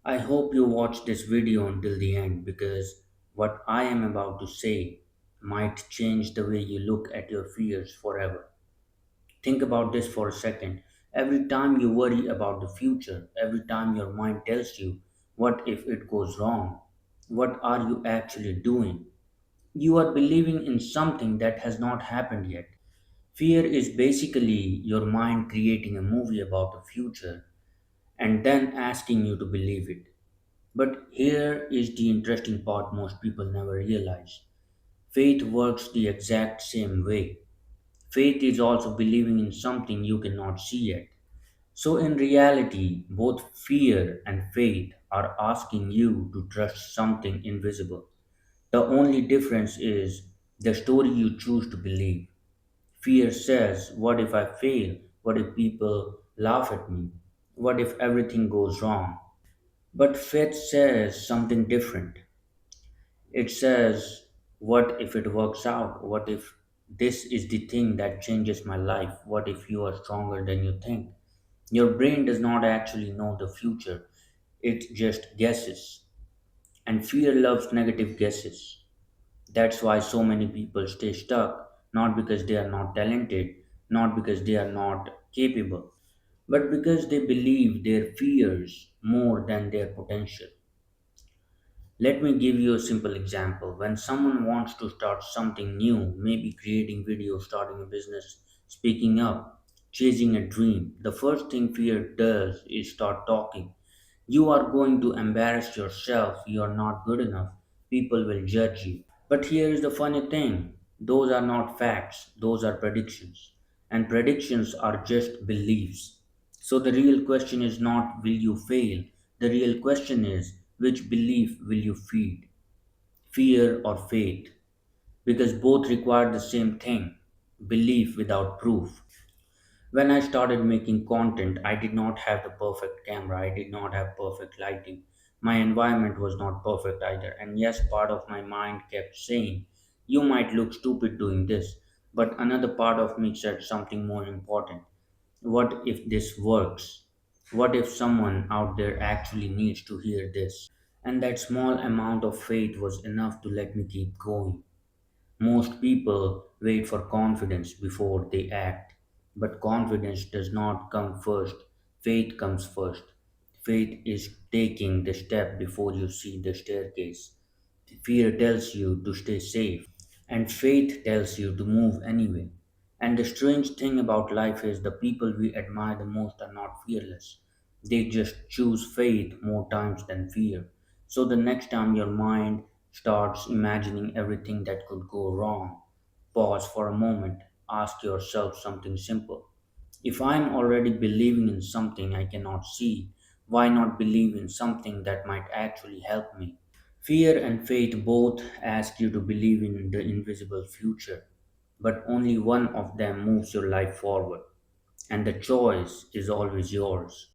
I hope you watch this video until the end because what I am about to say might change the way you look at your fears forever. Think about this for a second. Every time you worry about the future, every time your mind tells you, what if it goes wrong? What are you actually doing? You are believing in something that has not happened yet. Fear is basically your mind creating a movie about the future and then asking you to believe it. But here is the interesting part most people never realize. Faith works the exact same way. Faith is also believing in something you cannot see yet. So, in reality, both fear and faith are asking you to trust something invisible. The only difference is the story you choose to believe. Fear says, what if I fail? What if people laugh at me? What if everything goes wrong? But faith says something different. It says, what if it works out? What if this is the thing that changes my life? What if you are stronger than you think? Your brain does not actually know the future, it just guesses. And fear loves negative guesses. That's why so many people stay stuck, not because they are not talented, not because they are not capable, but because they believe their fears more than their potential. Let me give you a simple example. When someone wants to start something new, maybe creating videos, starting a business, speaking up, chasing a dream, the first thing fear does is start talking. You are going to embarrass yourself, you are not good enough, people will judge you. But here is the funny thing, those are not facts, those are predictions. And predictions are just beliefs. So the real question is not will you fail, the real question is which belief will you feed, fear or faith? Because both require the same thing, belief without proof. When I started making content, I did not have the perfect camera, I did not have perfect lighting. My environment was not perfect either. And yes, part of my mind kept saying, you might look stupid doing this. But another part of me said something more important. What if this works? What if someone out there actually needs to hear this? And that small amount of faith was enough to let me keep going. Most people wait for confidence before they act, but confidence does not come first. Faith comes first. Faith is taking the step before you see the staircase. Fear tells you to stay safe, and faith tells you to move anyway. And the strange thing about life is the people we admire the most are not fearless. They just choose faith more times than fear. So the next time your mind starts imagining everything that could go wrong, pause for a moment, ask yourself something simple. If I'm already believing in something I cannot see, why not believe in something that might actually help me? Fear and faith both ask you to believe in the invisible future, but only one of them moves your life forward, and the choice is always yours.